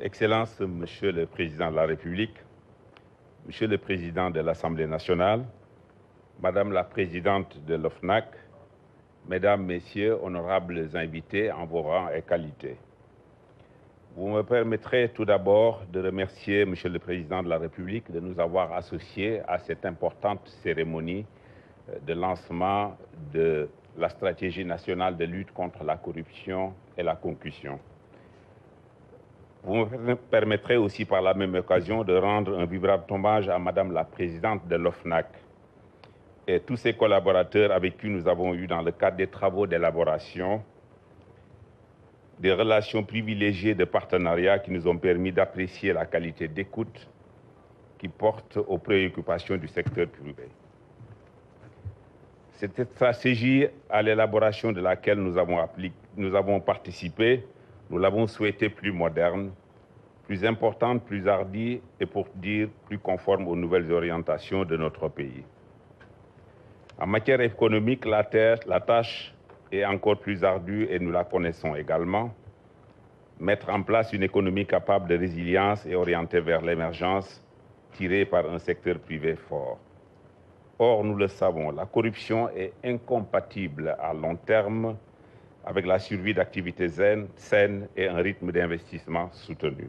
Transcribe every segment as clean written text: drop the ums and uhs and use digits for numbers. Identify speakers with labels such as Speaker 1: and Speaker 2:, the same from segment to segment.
Speaker 1: Excellences, Monsieur le Président de la République, Monsieur le Président de l'Assemblée nationale, Madame la Présidente de l'OFNAC, Mesdames, Messieurs, honorables invités en vos rangs et qualités. Vous me permettrez tout d'abord de remercier Monsieur le Président de la République de nous avoir associés à cette importante cérémonie de lancement de la stratégie nationale de lutte contre la corruption et la concussion. Vous me permettrez aussi par la même occasion de rendre un vibrant hommage à Madame la Présidente de l'OFNAC et tous ses collaborateurs avec qui nous avons eu dans le cadre des travaux d'élaboration des relations privilégiées de partenariat qui nous ont permis d'apprécier la qualité d'écoute qui porte aux préoccupations du secteur privé. Cette stratégie à l'élaboration de laquelle nous avons participé, nous l'avons souhaitée plus moderne, plus importante, plus hardie et pour dire plus conforme aux nouvelles orientations de notre pays. En matière économique, la tâche est encore plus ardue et nous la connaissons également. Mettre en place une économie capable de résilience et orientée vers l'émergence, tirée par un secteur privé fort. Or, nous le savons, la corruption est incompatible à long terme avec la survie d'activités saines et un rythme d'investissement soutenu.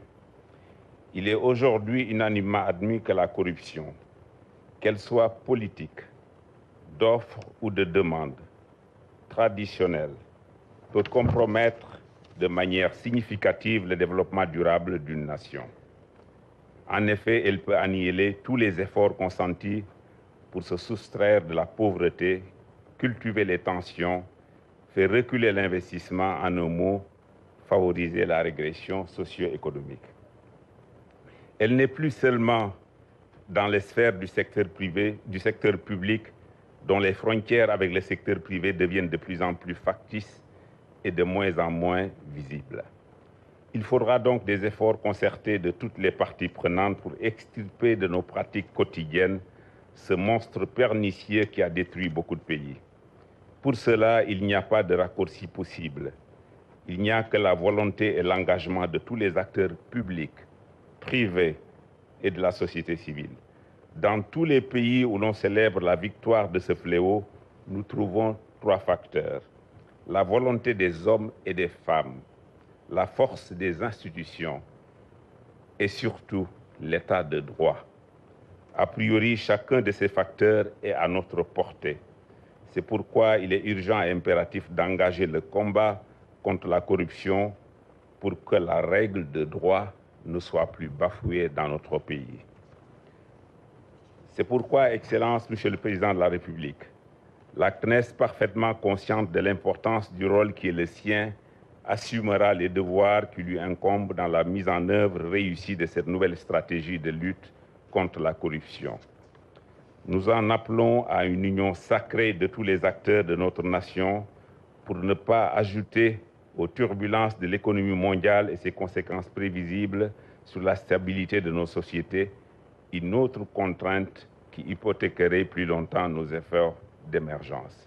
Speaker 1: Il est aujourd'hui unanimement admis que la corruption, qu'elle soit politique, d'offre ou de demande, traditionnelle, peut compromettre de manière significative le développement durable d'une nation. En effet, elle peut annihiler tous les efforts consentis pour se soustraire de la pauvreté, cultiver les tensions, faire reculer l'investissement, en un mot, favoriser la régression socio-économique. Elle n'est plus seulement dans les sphères du secteur privé, du secteur public, dont les frontières avec le secteur privé deviennent de plus en plus factices et de moins en moins visibles. Il faudra donc des efforts concertés de toutes les parties prenantes pour extirper de nos pratiques quotidiennes ce monstre pernicieux qui a détruit beaucoup de pays. Pour cela, il n'y a pas de raccourci possible. Il n'y a que la volonté et l'engagement de tous les acteurs publics, privés et de la société civile. Dans tous les pays où l'on célèbre la victoire de ce fléau, nous trouvons trois facteurs. La volonté des hommes et des femmes, la force des institutions et surtout l'état de droit. A priori, chacun de ces facteurs est à notre portée. C'est pourquoi il est urgent et impératif d'engager le combat contre la corruption pour que la règle de droit ne soit plus bafouée dans notre pays. C'est pourquoi, Excellence, Monsieur le Président de la République, la CNES, parfaitement consciente de l'importance du rôle qui est le sien, assumera les devoirs qui lui incombent dans la mise en œuvre réussie de cette nouvelle stratégie de lutte contre la corruption. Nous en appelons à une union sacrée de tous les acteurs de notre nation pour ne pas ajouter aux turbulences de l'économie mondiale et ses conséquences prévisibles sur la stabilité de nos sociétés une autre contrainte qui hypothéquerait plus longtemps nos efforts d'émergence.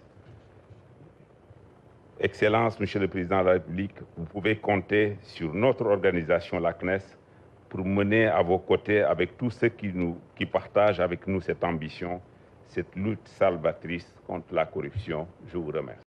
Speaker 1: Excellence, Monsieur le Président de la République, vous pouvez compter sur notre organisation, la CNES, pour mener à vos côtés avec tous ceux qui partagent avec nous cette ambition, cette lutte salvatrice contre la corruption. Je vous remercie.